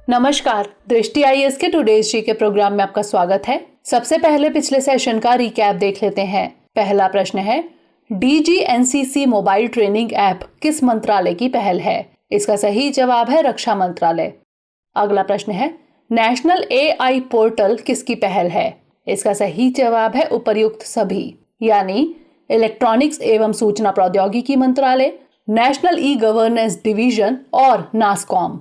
नमस्कार, दृष्टि आईएएस के टुडेज जी के प्रोग्राम में आपका स्वागत है। सबसे पहले पिछले सेशन का रिकैप देख लेते हैं। पहला प्रश्न है, DGNCC मोबाइल ट्रेनिंग ऐप किस मंत्रालय की पहल है? इसका सही जवाब है रक्षा मंत्रालय। अगला प्रश्न है, नेशनल AI पोर्टल किसकी पहल है? इसका सही जवाब है उपर्युक्त सभी, यानी इलेक्ट्रॉनिक्स एवं सूचना प्रौद्योगिकी मंत्रालय, नेशनल ई गवर्नेंस डिवीजन और नासकॉम।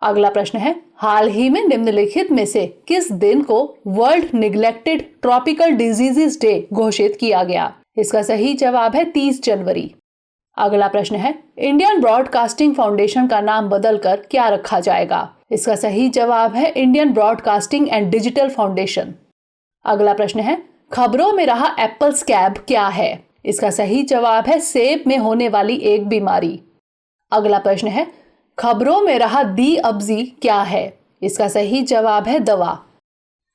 अगला प्रश्न है, हाल ही में निम्नलिखित में से किस दिन को world neglected tropical diseases day घोषित किया गया? इसका सही जवाब है 30 जनवरी। अगला प्रश्न है, इंडियन ब्रॉडकास्टिंग फाउंडेशन का नाम बदलकर क्या रखा जाएगा? इसका सही जवाब है Indian broadcasting and digital foundation. अगला प्रश्न है, खबरों में रहा एप्पल स्कैब क्या है? इसका सही जवाब है सेब में होने वाली एक बीमारी। अगला प्रश्न है, खबरों में रहा दी-अब्जी क्या है? इसका सही जवाब है दवा।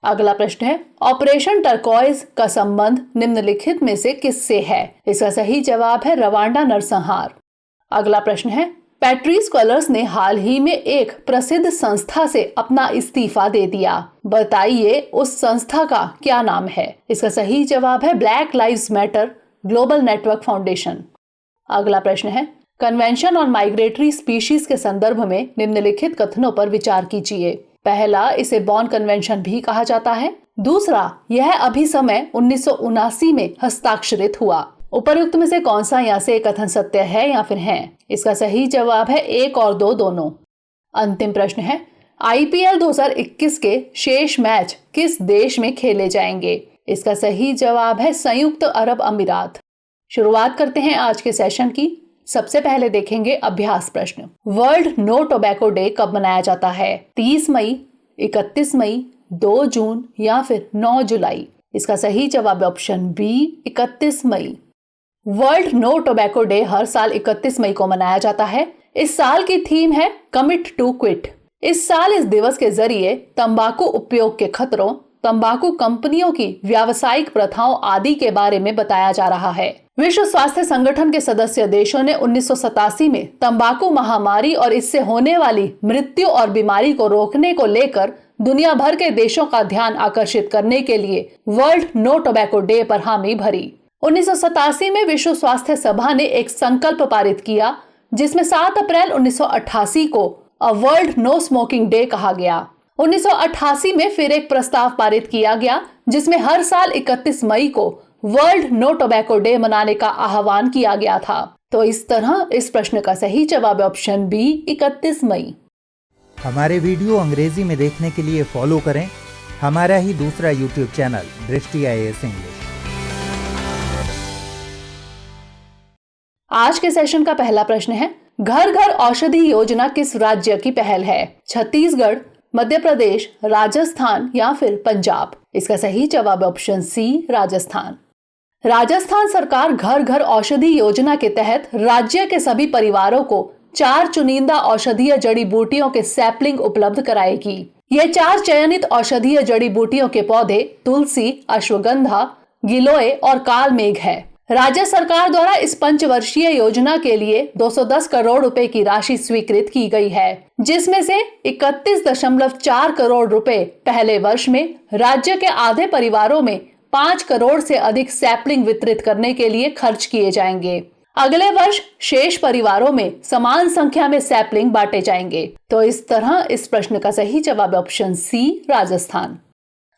अगला प्रश्न है, ऑपरेशन टर्कॉइज का संबंध निम्नलिखित में से किससे है? इसका सही जवाब है रवांडा नरसंहार। अगला प्रश्न है, पैट्रिस कलर्स ने हाल ही में एक प्रसिद्ध संस्था से अपना इस्तीफा दे दिया। बताइए उस संस्था का क्या नाम है? इसका सही जवाब है black lives matter global network foundation. अगला प्रश्न है, कन्वेंशन ऑन माइग्रेटरी स्पीशीज के संदर्भ में निम्नलिखित कथनों पर विचार कीजिए। पहला, इसे बॉर्न कन्वेंशन भी कहा जाता है। दूसरा, यह अभिसमय 1979 में हस्ताक्षरित हुआ। उपर्युक्त में से कौन सा यहाँ से कथन सत्य है या फिर है? इसका सही जवाब है 1 और 2 दोनों। अंतिम प्रश्न है, IPL 2021 के शेष मैच किस देश में खेले जाएंगे? इसका सही जवाब है संयुक्त अरब अमीरात। शुरुआत करते हैं आज के सेशन की। सबसे पहले देखेंगे अभ्यास प्रश्न। वर्ल्ड नो टोबैको डे कब मनाया जाता है? 30 मई, 31 मई, 2 जून या फिर 9 जुलाई? इसका सही जवाब है ऑप्शन बी, 31 मई। वर्ल्ड नो टोबैको डे हर साल 31 मई को मनाया जाता है। इस साल की थीम है कमिट टू क्विट। इस साल इस दिवस के जरिए तंबाकू उपयोग के खतरों, तंबाकू कंपनियों की व्यावसायिक प्रथाओं आदि के बारे में बताया जा रहा है। विश्व स्वास्थ्य संगठन के सदस्य देशों ने 1987 में तंबाकू महामारी और इससे होने वाली मृत्यु और बीमारी को रोकने को लेकर दुनिया भर के देशों का ध्यान आकर्षित करने के लिए वर्ल्ड नो टोबैको डे पर हामी भरी। 1987 में विश्व स्वास्थ्य सभा ने एक संकल्प पारित किया जिसमें 7 अप्रैल 1988 को वर्ल्ड नो स्मोकिंग डे कहा गया। 1988 में फिर एक प्रस्ताव पारित किया गया जिसमें हर साल 31 मई को वर्ल्ड नो टोबैको डे मनाने का आह्वान किया गया था। तो इस तरह इस प्रश्न का सही जवाब है ऑप्शन बी, 31 मई। हमारे वीडियो अंग्रेजी में देखने के लिए फॉलो करें हमारा ही दूसरा यूट्यूब चैनल दृष्टि आईएएस इंग्लिश। आज के सेशन का पहला प्रश्न है, घर घर औषधि योजना किस राज्य की पहल है? छत्तीसगढ़, मध्य प्रदेश, राजस्थान या फिर पंजाब? इसका सही जवाब ऑप्शन सी, राजस्थान। राजस्थान सरकार घर घर औषधि योजना के तहत राज्य के सभी परिवारों को 4 चुनिंदा औषधीय जड़ी बूटियों के सैपलिंग उपलब्ध कराएगी। ये 4 चयनित औषधीय जड़ी बूटियों के पौधे तुलसी, अश्वगंधा, गिलोय और कालमेघ है। राज्य सरकार द्वारा इस पंचवर्षीय योजना के लिए 210 करोड़ रुपए की राशि स्वीकृत की गई है, जिसमें से 31.4 करोड़ रुपए पहले वर्ष में राज्य के आधे परिवारों में 5 करोड़ से अधिक सैपलिंग वितरित करने के लिए खर्च किए जाएंगे। अगले वर्ष शेष परिवारों में समान संख्या में सैपलिंग बांटे जाएंगे। तो इस तरह इस प्रश्न का सही जवाब ऑप्शन सी, राजस्थान।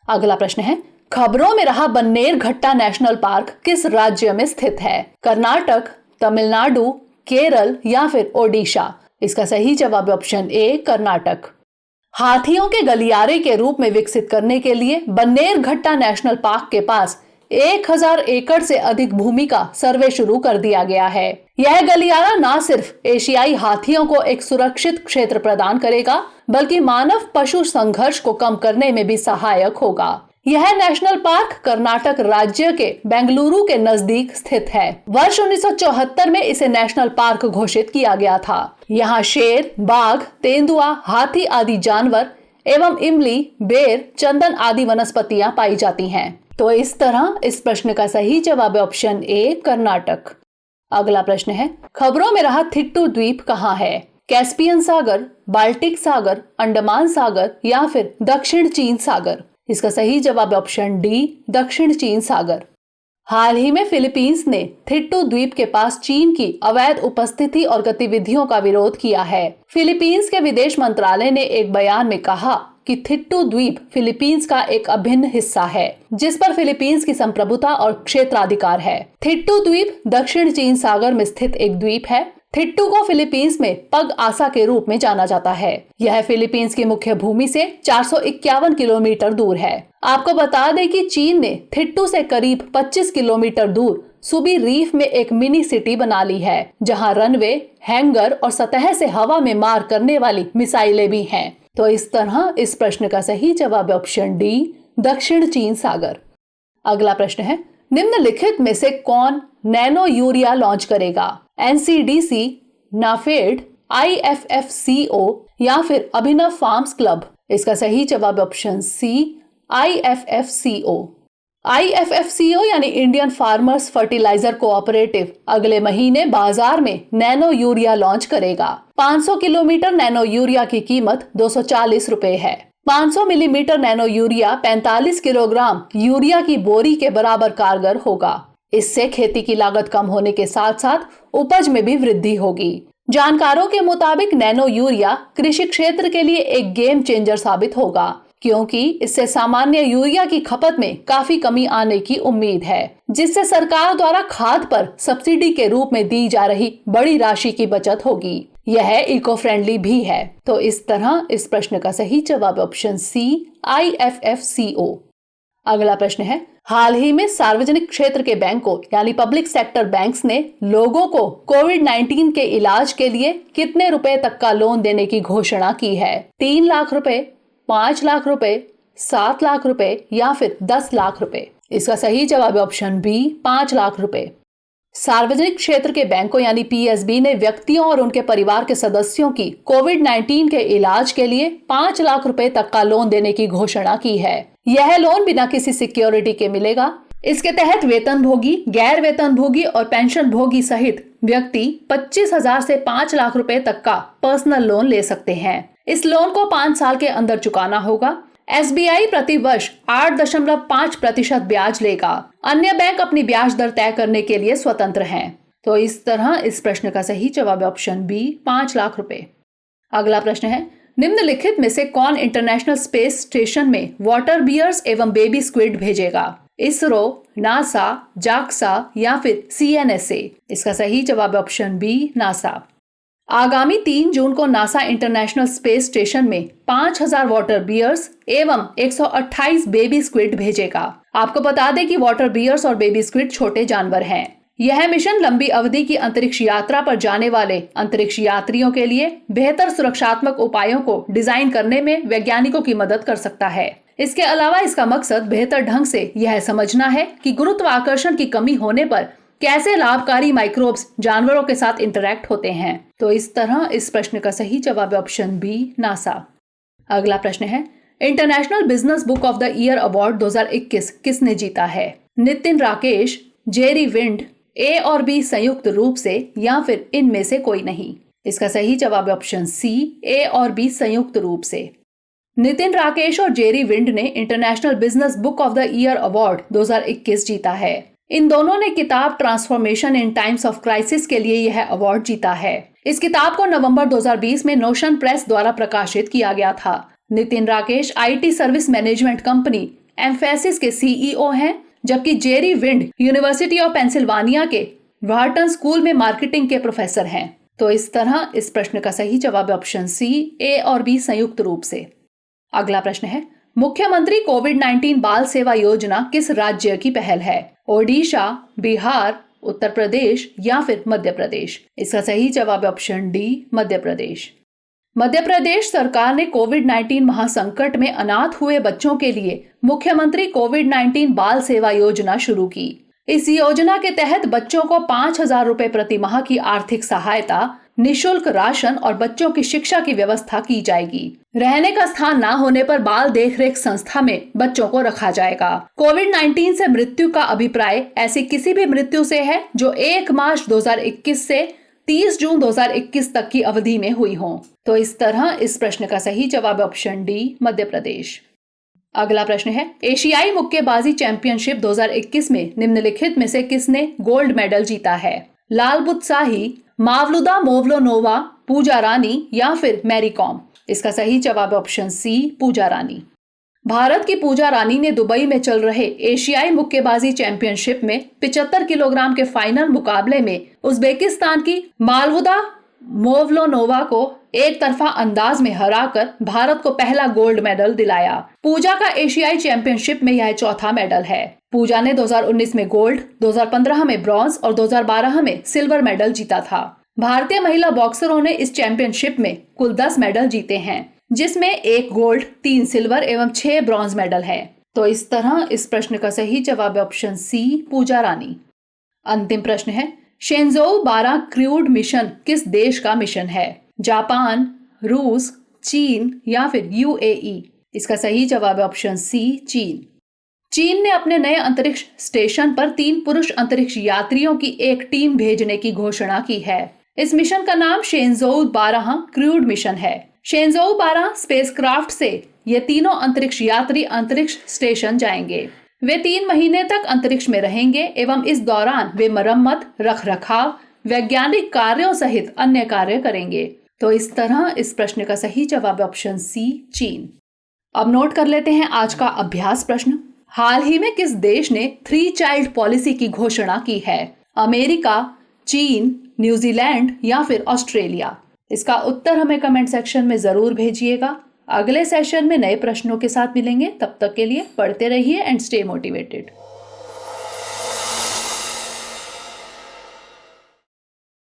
अगला प्रश्न है, खबरों में रहा बन्नेरघट्टा नेशनल पार्क किस राज्य में स्थित है? कर्नाटक, तमिलनाडु, केरल या फिर ओडिशा? इसका सही जवाब ऑप्शन ए, कर्नाटक। हाथियों के गलियारे के रूप में विकसित करने के लिए बन्नेरघट्टा नेशनल पार्क के पास 1000 एकड़ से अधिक भूमि का सर्वे शुरू कर दिया गया है। यह गलियारा न सिर्फ एशियाई हाथियों को एक सुरक्षित क्षेत्र प्रदान करेगा, बल्कि मानव पशु संघर्ष को कम करने में भी सहायक होगा। यह नेशनल पार्क कर्नाटक राज्य के बेंगलुरु के नजदीक स्थित है। वर्ष 1974 में इसे नेशनल पार्क घोषित किया गया था। यहाँ शेर, बाघ, तेंदुआ, हाथी आदि जानवर एवं इमली, बेर, चंदन आदि वनस्पतियां पाई जाती हैं। तो इस तरह इस प्रश्न का सही जवाब है ऑप्शन ए, कर्नाटक। अगला प्रश्न है, खबरों में रहा थिट्टू द्वीप कहाँ है? कैस्पियन सागर, बाल्टिक सागर, अंडमान सागर या फिर दक्षिण चीन सागर? इसका सही जवाब है ऑप्शन डी, दक्षिण चीन सागर। हाल ही में फिलीपींस ने थिट्टू द्वीप के पास चीन की अवैध उपस्थिति और गतिविधियों का विरोध किया है। फिलीपींस के विदेश मंत्रालय ने एक बयान में कहा कि थिट्टू द्वीप फिलीपींस का एक अभिन्न हिस्सा है, जिस पर फिलीपींस की संप्रभुता और क्षेत्राधिकार है। थिट्टू द्वीप दक्षिण चीन सागर में स्थित एक द्वीप है। थिट्टू को फिलीपींस में पग आसा के रूप में जाना जाता है। यह फिलीपींस की मुख्य भूमि से 451 किलोमीटर दूर है। आपको बता दें कि चीन ने थिट्टू से करीब 25 किलोमीटर दूर सुबी रीफ में एक मिनी सिटी बना ली है, जहां रनवे, हैंगर और सतह से हवा में मार करने वाली मिसाइलें भी हैं। तो इस तरह इस प्रश्न का सही जवाब है ऑप्शन डी, दक्षिण चीन सागर। अगला प्रश्न है, निम्नलिखित में से कौन नैनो यूरिया लॉन्च करेगा? NCDC, नाफेड, IFFCO या फिर अभिनव फार्म्स क्लब? इसका सही जवाब ऑप्शन सी, IFFCO। IFFCO यानी इंडियन फार्मर्स फर्टिलाइजर कोऑपरेटिव अगले महीने बाजार में नैनो यूरिया लॉन्च करेगा। 500 किलोमीटर नैनो यूरिया की कीमत 240 रुपए है। 500 millimetre nano urea 45 kilogram urea की बोरी के बराबर कारगर होगा। इससे खेती की लागत कम होने के साथ साथ उपज में भी वृद्धि होगी। जानकारों के मुताबिक नैनो यूरिया कृषि क्षेत्र के लिए एक गेम चेंजर साबित होगा, क्योंकि इससे सामान्य यूरिया की खपत में काफी कमी आने की उम्मीद है, जिससे सरकार द्वारा खाद पर सब्सिडी के रूप में दी जा रही बड़ी राशि की बचत होगी। यह इको फ्रेंडली भी है। तो इस तरह इस प्रश्न का सही जवाब ऑप्शन सी, IFFCO। अगला प्रश्न है, हाल ही में सार्वजनिक क्षेत्र के बैंकों यानी पब्लिक सेक्टर बैंक्स ने लोगों को कोविड-19 के इलाज के लिए कितने रुपए तक का लोन देने की घोषणा की है? 3 लाख रुपए, 5 लाख रुपए, 7 लाख रुपए या फिर 10 लाख रुपए? इसका सही जवाब है ऑप्शन बी, 5 लाख रुपए। सार्वजनिक क्षेत्र के बैंकों यानी PSB ने व्यक्तियों और उनके परिवार के सदस्यों की कोविड-19 के इलाज के लिए 5 लाख रुपए तक का लोन देने की घोषणा की है। यह लोन बिना किसी सिक्योरिटी के मिलेगा। इसके तहत वेतनभोगी, गैर वेतनभोगी और पेंशन भोगी सहित व्यक्ति 25,000 से 5 लाख रुपए तक का पर्सनल लोन ले सकते हैं। इस लोन को 5 साल के अंदर चुकाना होगा। SBI प्रति वर्ष 8.5% ब्याज लेगा। अन्य बैंक अपनी ब्याज दर तय करने के लिए स्वतंत्र हैं। तो इस तरह इस प्रश्न का सही जवाब है ऑप्शन बी, 5 लाख रुपए। अगला प्रश्न है, निम्नलिखित में से कौन इंटरनेशनल स्पेस स्टेशन में वाटर बियर्स एवं बेबी स्क्विड भेजेगा? इसरो, नासा, जाक्सा या फिर CNSA? इसका सही जवाब है ऑप्शन बी, नासा। आगामी 3 जून को नासा इंटरनेशनल स्पेस स्टेशन में 5000 वाटर बियर्स एवं 128 बेबी स्क्विड भेजेगा। आपको बता दें कि वाटर बियर्स और बेबी स्क्विड छोटे जानवर हैं। यह मिशन लंबी अवधि की अंतरिक्ष यात्रा पर जाने वाले अंतरिक्ष यात्रियों के लिए बेहतर सुरक्षात्मक उपायों को डिजाइन करने में वैज्ञानिकों की मदद कर सकता है। इसके अलावा इसका मकसद बेहतर ढंग से यह समझना है कि गुरुत्वाकर्षण की कमी होने पर कैसे लाभकारी माइक्रोब्स जानवरों के साथ इंटरैक्ट होते हैं। तो इस तरह इस प्रश्न का सही जवाब है ऑप्शन बी, नासा। अगला प्रश्न है, international business book of the year award 2021 किसने जीता है? Nitin Rakesh, Jerry wind, A और B संयुक्त रूप से या फिर इनमें से कोई नहीं? इसका सही जवाब है ऑप्शन सी, A और B संयुक्त रूप से। नितिन राकेश और जेरी विंड ने international business book of the year award 2021 जीता है। इन दोनों ने किताब transformation in times of crisis के लिए यह अवार्ड जीता है। इस किताब को नवंबर 2020 में नोशन प्रेस द्वारा प्रकाशित किया गया था। Nitin Rakesh IT service management company emphasis के CEO हैं, जबकि Jerry wind university of Pennsylvania के व्हार्टन स्कूल में मार्केटिंग के प्रोफेसर हैं। तो इस तरह इस प्रश्न का सही जवाब है ऑप्शन सी, A और B संयुक्त रूप से। अगला प्रश्न है, मुख्यमंत्री कोविड-19 बाल सेवा योजना किस राज्य की पहल है? ओडिशा, बिहार, उत्तर प्रदेश या फिर मध्य प्रदेश? इसका सही जवाब है ऑप्शन डी, मध्य प्रदेश। मध्य प्रदेश सरकार ने कोविड-19 महासंकट में अनाथ हुए बच्चों के लिए मुख्यमंत्री कोविड-19 बाल सेवा योजना शुरू की। इस योजना के तहत बच्चों को 5,000 रुपए प्रति माह की आर्थिक सहायता, निशुल्क राशन और बच्चों की शिक्षा की व्यवस्था की जाएगी। रहने का स्थान न होने पर बाल देखरेख संस्था में बच्चों को रखा जाएगा। कोविड-19 से मृत्यु का अभिप्राय ऐसी किसी भी मृत्यु से है जो 1 मार्च 2021 से 30 जून 2021 तक की अवधि में हुई हों। तो इस तरह इस प्रश्न का सही जवाब है ऑप्शन डी, मध्य प्रदेश। अगला प्रश्न है, एशियाई मुक्केबाजी चैंपियनशिप 2021 में निम्नलिखित में से किसने गोल्ड मेडल जीता है? लाल बुत्साही, मावलुदा मोवलोनोवा, पूजा रानी या फिर मैरी कॉम? इसका सही जवाब है ऑप्शन सी, पूजा रानी। भारत की पूजा रानी ने दुबई में चल रहे एशियाई मुक्केबाजी चैंपियनशिप में 75 किलोग्राम के फाइनल मुकाबले में उज्बेकिस्तान की मावलुदा मोवलोनोवा को एक तरफा अंदाज में हराकर भारत को पहला गोल्ड मेडल दिलाया। पूजा का एशियाई चैंपियनशिप में यह चौथा मेडल है। पूजा ने 2019 में गोल्ड, 2015 में ब्रॉन्ज और 2012 में सिल्वर मेडल जीता था। भारतीय महिला बॉक्सरों ने इस चैंपियनशिप में कुल 10 मेडल जीते हैं, जिसमें 1 गोल्ड, 3 सिल्वर एवं 6 ब्रॉन्ज मेडल है। तो इस तरह इस प्रश्न का सही जवाब है ऑप्शन सी, पूजा रानी। अंतिम प्रश्न है, शेंजोऊ 12 क्रूड मिशन किस देश का मिशन है? जापान, रूस, चीन या फिर यूएई? इसका सही जवाब है ऑप्शन सी, चीन। चीन ने अपने नए अंतरिक्ष स्टेशन पर 3 पुरुष अंतरिक्ष यात्रियों की एक टीम भेजने की घोषणा की है। इस मिशन का नाम शेंजोऊ 12 क्रूड मिशन है। शेंजोऊ 12 स्पेसक्राफ्ट से ये तीनों अंतरिक्ष यात्री अंतरिक्ष स्टेशन जाएंगे। वे 3 महीने तक अंतरिक्ष में रहेंगे एवं इस दौरान वे मरम्मत, रखरखाव, वैज्ञानिक कार्यों सहित अन्य कार्य करेंगे। तो इस तरह इस प्रश्न का सही जवाब है ऑप्शन सी, चीन। अब नोट कर लेते हैं आज का अभ्यास प्रश्न। हाल ही में किस देश ने 3 चाइल्ड पॉलिसी की घोषणा की है? अमेरिका, चीन, न्यूजीलैंड या फिर ऑस्ट्रेलिया? इसका उत्तर हमें कमेंट सेक्शन में जरूर भेजिएगा। अगले सेशन में नए प्रश्नों के साथ मिलेंगे। तब तक के लिए पढ़ते रहिए एंड स्टे मोटिवेटेड।